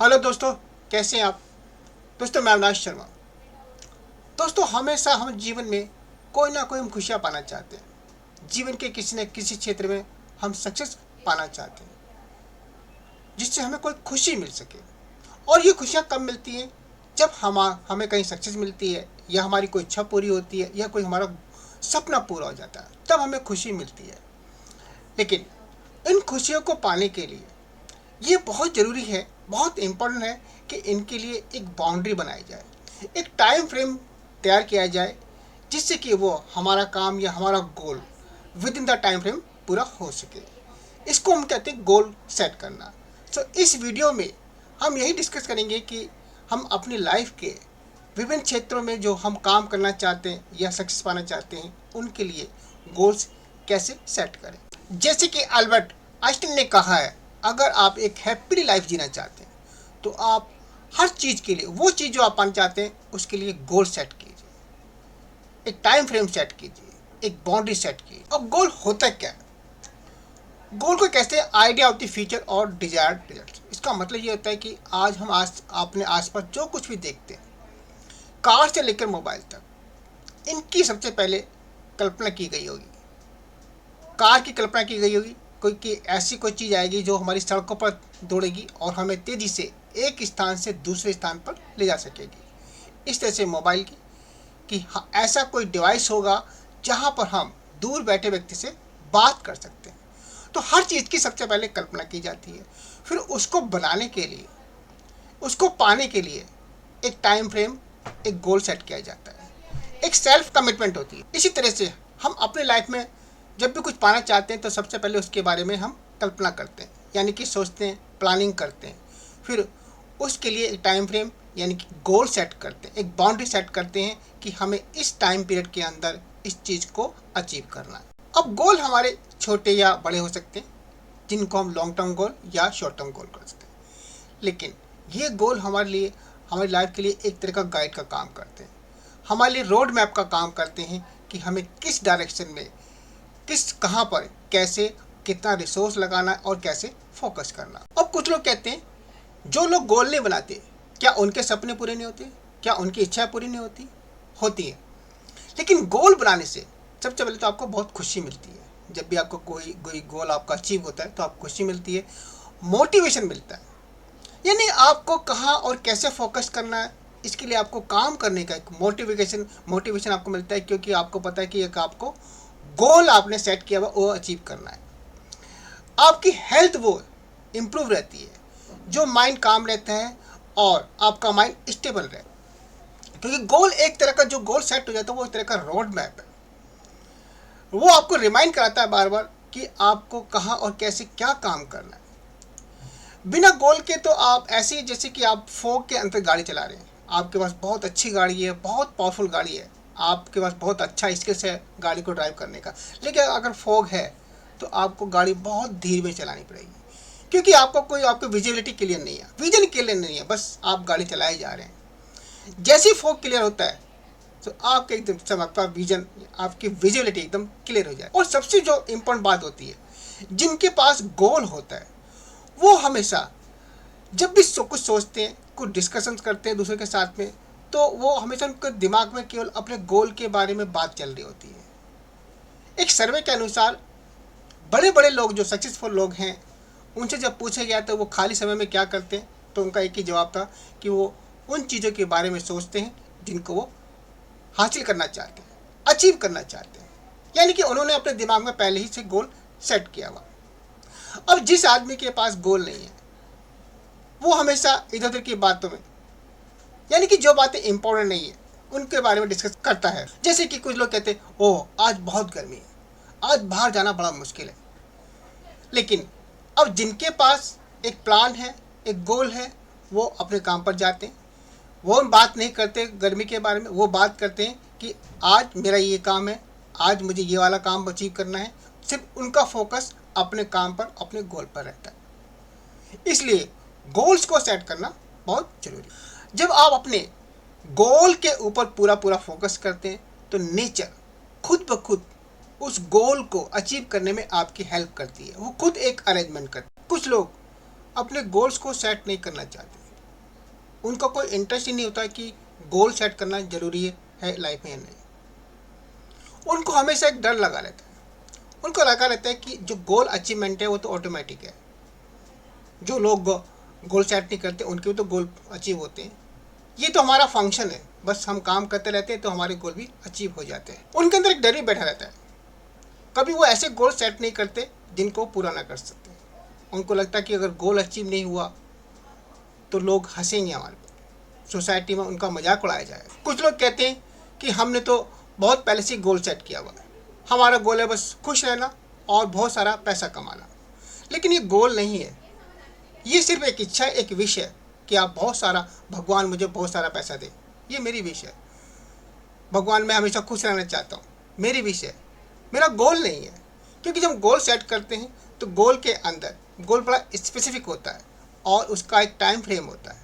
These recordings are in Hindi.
हेलो दोस्तों, कैसे हैं आप। दोस्तों मैं अविनाश शर्मा। दोस्तों हमेशा हम जीवन में कोई ना कोई हम खुशियाँ पाना चाहते हैं। जीवन के किसी न किसी क्षेत्र में हम सक्सेस पाना चाहते हैं जिससे हमें कोई खुशी मिल सके। और ये खुशियाँ कब मिलती हैं? जब हमें कहीं सक्सेस मिलती है, या हमारी कोई इच्छा पूरी होती है, या कोई हमारा सपना पूरा हो जाता है, तब हमें खुशी मिलती है। लेकिन इन खुशियों को पाने के लिए ये बहुत ज़रूरी है, बहुत इम्पोर्टेंट है कि इनके लिए एक बाउंड्री बनाई जाए, एक टाइम फ्रेम तैयार किया जाए, जिससे कि वो हमारा काम या हमारा goal with in the time frame पूरा हो सके। इसको हम कहते हैं गोल सेट करना। इस वीडियो में हम यही डिस्कस करेंगे कि हम अपनी लाइफ के विभिन्न क्षेत्रों में जो हम काम करना चाहते हैं या सक्सेस पाना चाहते हैं, उनके लिए गोल्स कैसे सेट करें। जैसे कि अल्बर्ट आइंस्टीन ने कहा है, अगर आप एक हैप्पी लाइफ जीना चाहते हैं तो आप हर चीज़ के लिए, वो चीज़ जो आप पाना चाहते हैं उसके लिए गोल सेट कीजिए, एक टाइम फ्रेम सेट कीजिए, एक बाउंड्री सेट कीजिए। अब गोल होता क्या है? गोल को कहते हैं आइडिया ऑफ द फ्यूचर और डिजायर्ड रिजल्ट। इसका मतलब ये होता है कि आज हम अपने आसपास जो कुछ भी देखते हैं, कार से लेकर मोबाइल तक, इनकी सबसे पहले कल्पना की गई होगी। कार की कल्पना की गई होगी कोई कि ऐसी कोई चीज़ आएगी जो हमारी सड़कों पर दौड़ेगी और हमें तेज़ी से एक स्थान से दूसरे स्थान पर ले जा सकेगी। इस तरह से मोबाइल की कि ऐसा कोई डिवाइस होगा जहाँ पर हम दूर बैठे व्यक्ति से बात कर सकते हैं। तो हर चीज़ की सबसे पहले कल्पना की जाती है, फिर उसको बनाने के लिए, उसको पाने के लिए एक टाइम फ्रेम, एक गोल सेट किया जाता है, एक सेल्फ कमिटमेंट होती है। इसी तरह से हम अपने लाइफ में जब भी कुछ पाना चाहते हैं तो सबसे पहले उसके बारे में हम कल्पना करते हैं, यानी कि सोचते हैं, प्लानिंग करते हैं, फिर उसके लिए एक टाइम फ्रेम यानी कि गोल सेट करते हैं, एक बाउंड्री सेट करते हैं कि हमें इस टाइम पीरियड के अंदर इस चीज़ को अचीव करना है। अब गोल हमारे छोटे या बड़े हो सकते हैं, जिनको हम लॉन्ग टर्म गोल या शॉर्ट टर्म गोल कर सकते हैं। लेकिन ये गोल हमारे लिए, हमारी लाइफ के लिए एक तरह का गाइड का काम करते हैं, हमारे लिए रोड मैप का काम करते हैं कि हमें किस डायरेक्शन में, कहाँ पर, कैसे, कितना रिसोर्स लगाना और कैसे फोकस करना। अब कुछ लोग कहते हैं जो लोग गोल नहीं बनाते, क्या उनके सपने पूरे नहीं होते? क्या उनकी इच्छा पूरी नहीं होती? होती है। लेकिन गोल बनाने से सबसे पहले तो आपको बहुत खुशी मिलती है। जब भी आपको कोई गोल आपका अचीव होता है तो आपको खुशी मिलती है, मोटिवेशन मिलता है। यानी आपको कहाँ और कैसे फोकस करना है, इसके लिए आपको काम करने का एक मोटिवेशन आपको मिलता है, क्योंकि आपको पता है कि एक आपको गोल आपने सेट किया हुआ वो अचीव करना है। आपकी हेल्थ वो इम्प्रूव रहती है, जो माइंड काम रहता है और आपका माइंड स्टेबल रहता है, क्योंकि गोल एक तरह का, जो गोल सेट हो जाता है वो एक तरह का रोड मैप है। वो आपको रिमाइंड कराता है बार बार कि आपको कहाँ और कैसे क्या काम करना है। बिना गोल के तो आप ऐसे ही, जैसे कि आप फॉग के अंदर गाड़ी चला रहे हैं, आपके पास बहुत अच्छी गाड़ी है, बहुत पावरफुल गाड़ी है, आपके पास बहुत अच्छा स्किल्स है गाड़ी को ड्राइव करने का, लेकिन अगर फॉग है तो आपको गाड़ी बहुत धीरे में चलानी पड़ेगी, क्योंकि आपको विजिबिलिटी क्लियर नहीं है, विजन क्लियर नहीं है, बस आप गाड़ी चलाए जा रहे हैं। जैसे ही फॉग क्लियर होता है तो आपके एकदम सब आपका विजन, आपकी विजिबिलिटी एकदम क्लियर हो जाए। और सबसे जो इम्पोर्टेंट बात होती है, जिनके पास गोल होता है वो हमेशा जब भी कुछ सोचते हैं, कुछ डिस्कशंस करते हैं दूसरे के साथ में, तो वो हमेशा उनके दिमाग में केवल अपने गोल के बारे में बात चल रही होती है। एक सर्वे के अनुसार बड़े बड़े लोग, जो सक्सेसफुल लोग हैं, उनसे जब पूछा गया तो वो खाली समय में क्या करते हैं, तो उनका एक ही जवाब था कि वो उन चीज़ों के बारे में सोचते हैं जिनको वो हासिल करना चाहते हैं, अचीव करना चाहते हैं। यानी कि उन्होंने अपने दिमाग में पहले ही से गोल सेट किया हुआ। अब जिस आदमी के पास गोल नहीं है वो हमेशा इधर उधर की बातों में, यानी कि जो बातें इंपॉर्टेंट नहीं है उनके बारे में डिस्कस करता है। जैसे कि कुछ लोग कहते हैं, ओह आज बहुत गर्मी है, आज बाहर जाना बड़ा मुश्किल है। लेकिन अब जिनके पास एक प्लान है, एक गोल है, वो अपने काम पर जाते हैं। वो बात नहीं करते गर्मी के बारे में, वो बात करते हैं कि आज मेरा ये काम है, आज मुझे ये वाला काम अचीव करना है। सिर्फ उनका फोकस अपने काम पर, अपने गोल पर रहता है। इसलिए गोल्स को सेट करना बहुत जरूरी है। जब आप अपने गोल के ऊपर पूरा पूरा फोकस करते हैं तो नेचर खुद ब खुद उस गोल को अचीव करने में आपकी हेल्प करती है, वो खुद एक अरेंजमेंट करती है। कुछ लोग अपने गोल्स को सेट नहीं करना चाहते, उनका कोई इंटरेस्ट ही नहीं होता कि गोल सेट करना ज़रूरी है लाइफ में या नहीं। उनको हमेशा एक डर लगा रहता है, उनको लगा रहता है कि जो गोल अचीवमेंट है वो तो ऑटोमेटिक है। जो लोग गोल सेट नहीं करते उनके भी तो गोल अचीव होते हैं। ये तो हमारा फंक्शन है, बस हम काम करते रहते हैं तो हमारे गोल भी अचीव हो जाते हैं। उनके अंदर एक डर ही बैठा रहता है। कभी वो ऐसे गोल सेट नहीं करते जिनको पूरा ना कर सकते। उनको लगता है कि अगर गोल अचीव नहीं हुआ तो लोग हंसेंगे हमारे पर, सोसाइटी में उनका मजाक उड़ाया जाएगा। कुछ लोग कहते हैं कि हमने तो बहुत पहले से गोल सेट किया हुआ है, हमारा गोल है बस खुश रहना और बहुत सारा पैसा कमाना। लेकिन ये गोल नहीं है, ये सिर्फ एक इच्छा है, एक विश है कि आप बहुत सारा, भगवान मुझे बहुत सारा पैसा दे, ये मेरी विश है। भगवान मैं हमेशा खुश रहना चाहता हूँ, मेरी विश है, मेरा गोल नहीं है। क्योंकि जब गोल सेट करते हैं तो गोल के अंदर गोल बड़ा स्पेसिफिक होता है और उसका एक टाइम फ्रेम होता है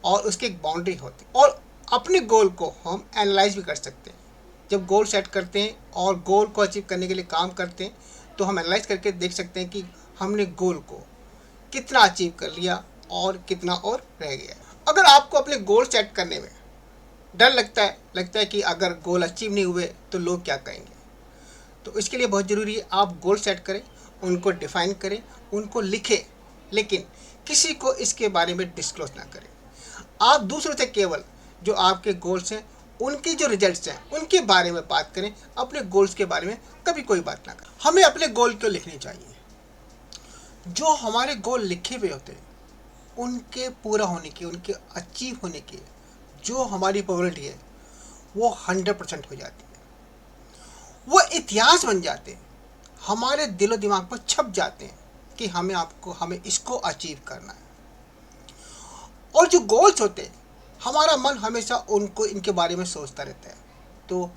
और उसकी एक बाउंड्री होती है और अपने गोल को हम एनालाइज भी कर सकते हैं। जब गोल सेट करते हैं और गोल को अचीव करने के लिए काम करते हैं तो हम एनालाइज करके देख सकते हैं कि हमने गोल को कितना अचीव कर लिया और कितना और रह गया। अगर आपको अपने गोल सेट करने में डर लगता है कि अगर गोल अचीव नहीं हुए तो लोग क्या कहेंगे, तो इसके लिए बहुत ज़रूरी है आप गोल सेट करें, उनको डिफाइन करें, उनको लिखें, लेकिन किसी को इसके बारे में डिस्क्लोज ना करें। आप दूसरों से केवल जो आपके गोल्स हैं, उनके जो रिजल्ट्स हैं, उनके बारे में बात करें, अपने गोल्स के बारे में कभी कोई बात ना करें। हमें अपने गोल क्यों लिखने चाहिए? जो हमारे गोल लिखे हुए होते हैं उनके पूरा होने की, उनके अचीव होने की जो हमारी प्रोबेबिलिटी है वो 100% हो जाती है। वो इतिहास बन जाते हैं, हमारे दिलो दिमाग पर छप जाते हैं कि हमें इसको अचीव करना है। और जो गोल्स होते हैं हमारा मन हमेशा उनको, इनके बारे में सोचता रहता है, तो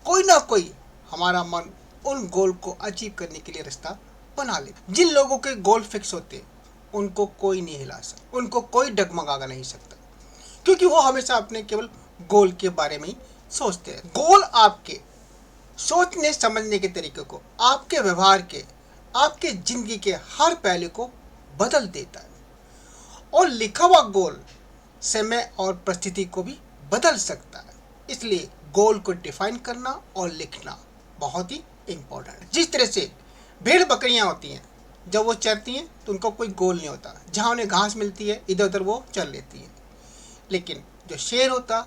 कोई ना कोई हमारा मन उन गोल को अचीव करने के लिए रास्ता बना ले। जिन लोगों के गोल फिक्स होते हैं उनको कोई नहीं हिला सकता, उनको कोई डगमगा नहीं सकता, क्योंकि वो हमेशा अपने केवल गोल के बारे में ही सोचते हैं। गोल आपके सोचने समझने के तरीके को, आपके व्यवहार के, आपके जिंदगी के हर पहलू को बदल देता है। और लिखा हुआ गोल समय और परिस्थिति को भी बदल सकता है। इसलिए गोल को डिफाइन करना और लिखना बहुत ही इम्पोर्टेंट है। जिस तरह से भेड़ बकरियां होती हैं, जब वो चरती हैं तो उनका कोई गोल नहीं होता, जहाँ उन्हें घास मिलती है इधर उधर वो चल लेती हैं। लेकिन जो शेर होता,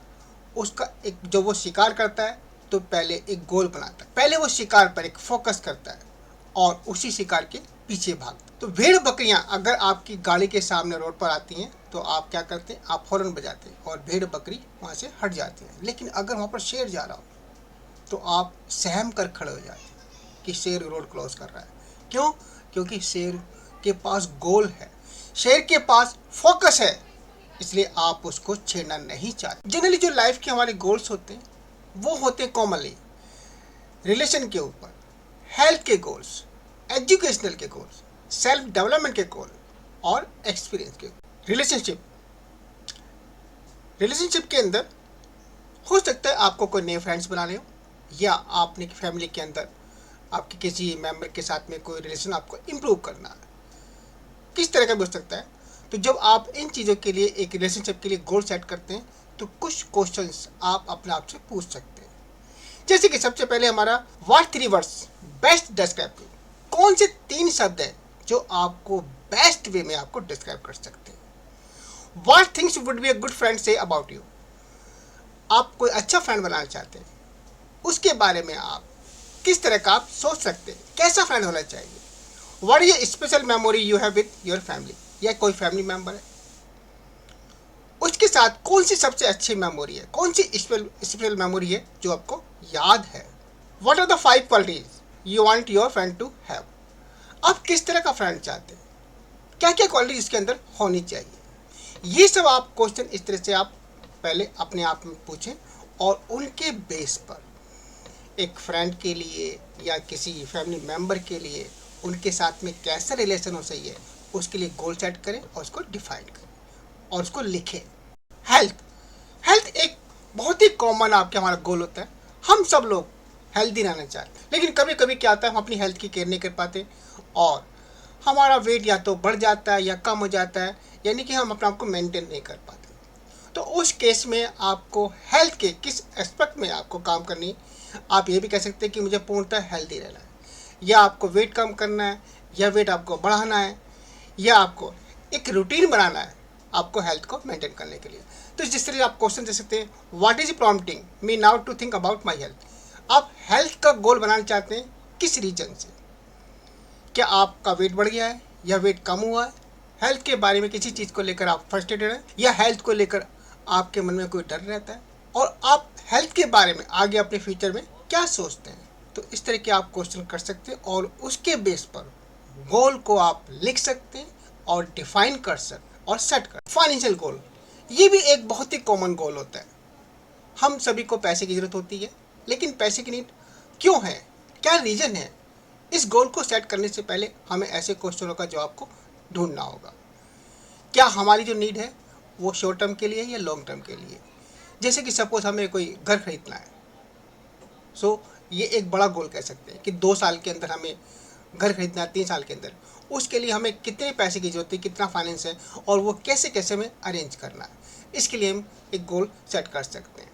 उसका एक, जो वो शिकार करता है तो पहले एक गोल बनाता है, पहले वो शिकार पर एक फोकस करता है और उसी शिकार के पीछे भागता है। तो भेड़ बकरियां अगर आपकी गाड़ी के सामने रोड पर आती हैं तो आप क्या करते हैं, आप हॉर्न बजाते हैं और भेड़ बकरी वहाँ से हट जाती है। लेकिन अगर वहाँ पर शेर जा रहा हो तो आप सहम कर खड़े हो जाते हैं कि शेर रोड क्रॉस कर रहा है। क्यों? क्योंकि शेर के पास गोल है, शेर के पास फोकस है, इसलिए आप उसको छेड़ना नहीं चाहते। जनरली जो लाइफ के हमारे गोल्स होते हैं वो होते हैं कॉमनली रिलेशन के ऊपर, हेल्थ के गोल्स, एजुकेशनल के गोल्स, सेल्फ डेवलपमेंट के गोल और एक्सपीरियंस के। रिलेशनशिप के अंदर हो सकता है आपको कोई नए फ्रेंड्स बनाने हो, या आपने फैमिली के अंदर आपके किसी मेंबर के साथ में कोई रिलेशन आपको इम्प्रूव करना है, किस तरह का भी हो सकता है। तो जब आप इन चीज़ों के लिए, एक रिलेशनशिप के लिए गोल सेट करते हैं तो कुछ क्वेश्चंस आप अपने आप से पूछ सकते हैं। जैसे कि सबसे पहले हमारा what 3 words best describe you, कौन से 3 शब्द हैं जो आपको बेस्ट वे में आपको डिस्क्राइब कर सकते हैं। What things would be a good friend say about you, आप कोई अच्छा फ्रेंड बनाना चाहते हैं, उसके बारे में आप किस तरह का आप सोच सकते हैं, कैसा फ्रेंड होना चाहिए। What is a special memory you have with your family, या कोई फैमिली मेंबर है उसके साथ कौन सी सबसे अच्छी मेमोरी है, कौन सी स्पेशल मेमोरी है जो आपको याद है। What are the 5 qualities you want your friend to have, आप किस तरह का फ्रेंड चाहते हैं, क्या क्या क्वालिटी इसके अंदर होनी चाहिए। ये सब आप क्वेश्चन इस तरह से आप पहले अपने आप में पूछें और उनके बेस पर एक फ्रेंड के लिए या किसी फैमिली मेंबर के लिए उनके साथ में कैसा रिलेशन हो सही है, उसके लिए गोल सेट करें और उसको डिफाइन करें और उसको लिखें। हेल्थ एक बहुत ही कॉमन आपके हमारा गोल होता है। हम सब लोग हेल्दी रहना चाहते हैं, लेकिन कभी कभी क्या होता है, हम अपनी हेल्थ की केयर नहीं कर पाते और हमारा वेट या तो बढ़ जाता है या कम हो जाता है, यानी कि हम अपने आप को मेंटेन नहीं कर पाते। तो उस केस में आपको हेल्थ के किस एस्पेक्ट में आपको काम करनी है। आप ये भी कह सकते हैं कि मुझे पूर्णतः हेल्दी रहना है, या आपको वेट कम करना है, या वेट आपको बढ़ाना है, या आपको एक रूटीन बनाना है आपको हेल्थ को मेंटेन करने के लिए। तो जिस तरह आप क्वेश्चन दे सकते हैं, what is prompting me now to think about my health. आप हेल्थ का गोल बनाना चाहते हैं किस रीजन से? क्या आपका वेट बढ़ गया है या वेट कम हुआ है? हेल्थ के बारे में किसी चीज़ को लेकर आप फ्रस्ट्रेटेड हैं, या हेल्थ को लेकर आपके मन में कोई डर रहता है, और आप हेल्थ के बारे में आगे अपने फ्यूचर में क्या सोचते हैं? तो इस तरह के आप क्वेश्चन कर सकते हैं और उसके बेस पर गोल को आप लिख सकते हैं और डिफाइन कर सकते और सेट कर। फाइनेंशियल गोल, ये भी एक बहुत ही कॉमन गोल होता है। हम सभी को पैसे की ज़रूरत होती है, लेकिन पैसे की नीड क्यों है, क्या रीज़न है? इस गोल को सेट करने से पहले हमें ऐसे क्वेश्चनों का जवाब को ढूंढना होगा। क्या हमारी जो नीड है वो शॉर्ट टर्म के लिए या लॉन्ग टर्म के लिए? जैसे कि सपोज हमें कोई घर खरीदना है, सो ये एक बड़ा गोल कह सकते हैं कि 2 साल के अंदर हमें घर खरीदना है, 3 साल के अंदर। उसके लिए हमें कितने पैसे की जरूरत है, कितना फाइनेंस है, और वो कैसे कैसे हमें अरेंज करना है, इसके लिए हम एक गोल सेट कर सकते हैं।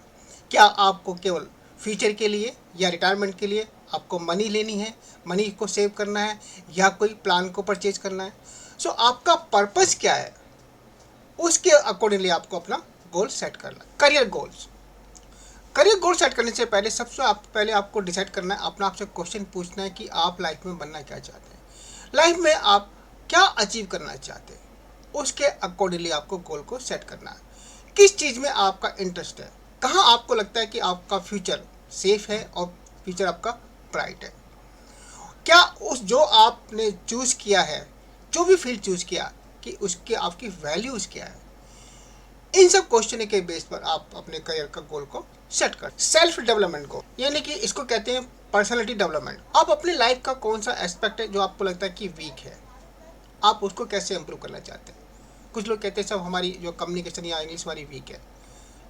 क्या आपको केवल फ्यूचर के लिए या रिटायरमेंट के लिए आपको मनी लेनी है, मनी को सेव करना है, या कोई प्लान को परचेज करना है? सो आपका पर्पस क्या है, उसके अकॉर्डिंगली आपको अपना गोल सेट करना है। Career goals, career goal set करने से पहले सबसे पहले आपको डिसाइड करना है, अपना आपसे क्वेश्चन पूछना है कि आप लाइफ में बनना क्या चाहते हैं, लाइफ में आप क्या अचीव करना चाहते हैं। उसके अकॉर्डिंगली आपको गोल को सेट करना है। किस चीज़ में आपका इंटरेस्ट है, कहाँ आपको लगता है कि आपका फ्यूचर सेफ है और फ्यूचर आपका ब्राइट है। क्या उस जो आपने चूज़ किया है, जो भी फील्ड चूज़ किया, कि उसके आपकी वैल्यूज़ क्या है। इन सब क्वेश्चन के बेस पर आप अपने करियर का गोल को सेट कर। सेल्फ डेवलपमेंट को, यानी कि इसको कहते हैं पर्सनालिटी डेवलपमेंट। आप अपनी लाइफ का कौन सा एस्पेक्ट है जो आपको लगता है कि वीक है, आप उसको कैसे इम्प्रूव करना चाहते हैं। कुछ लोग कहते हैं सब हमारी जो कम्युनिकेशन या इंग्लिश हमारी वीक है,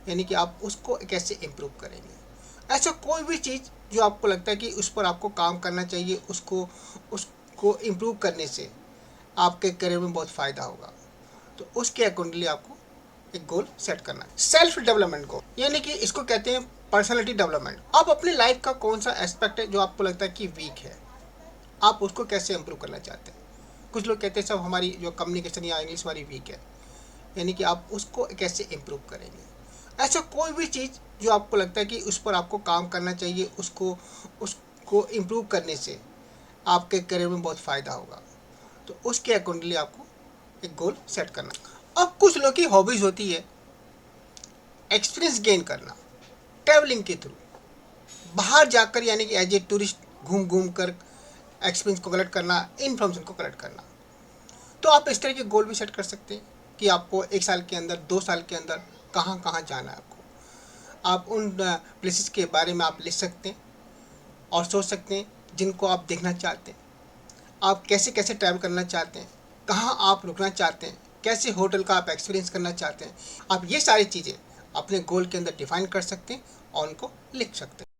यानी कि आप उसको कैसे इम्प्रूव करेंगे। ऐसा कोई भी चीज़ जो आपको लगता है कि उस पर आपको काम करना चाहिए, उसको इम्प्रूव करने से आपके करियर में बहुत फ़ायदा होगा, तो उसके अकॉर्डिंगली आपको एक गोल सेट करना है। सेल्फ डेवलपमेंट को, यानी कि इसको कहते हैं पर्सनालिटी डेवलपमेंट। आप अपनी लाइफ का कौन सा एस्पेक्ट है जो आपको लगता है कि वीक है, आप उसको कैसे इम्प्रूव करना चाहते हैं। कुछ लोग कहते हैं सब हमारी जो कम्युनिकेशन या इंग्लिश हमारी वीक है, यानी कि आप उसको कैसे इम्प्रूव करेंगे। ऐसा कोई भी चीज़ जो आपको लगता है कि उस पर आपको काम करना चाहिए, उसको इम्प्रूव करने से आपके करियर में बहुत फ़ायदा होगा, तो उसके अकॉर्डिंगली आपको एक गोल सेट करना। अब कुछ लोग की हॉबीज़ होती है एक्सपीरियंस गेन करना, ट्रैवलिंग के थ्रू बाहर जाकर, यानी कि एज ए टूरिस्ट घूम घूम कर एक्सपीरियंस को कलेक्ट करना, इन्फॉर्मेशन को कलेक्ट करना। तो आप इस तरह के गोल भी सेट कर सकते हैं कि आपको 1 साल के अंदर, 2 साल के अंदर कहाँ कहाँ जाना है आपको। आप उन प्लेसेस के बारे में आप लिख सकते हैं और सोच सकते हैं जिनको आप देखना चाहते हैं। आप कैसे कैसे ट्रैवल करना चाहते हैं, कहाँ आप रुकना चाहते हैं, कैसे होटल का आप एक्सपीरियंस करना चाहते हैं। आप ये सारी चीज़ें अपने गोल के अंदर डिफाइन कर सकते हैं और उनको लिख सकते हैं।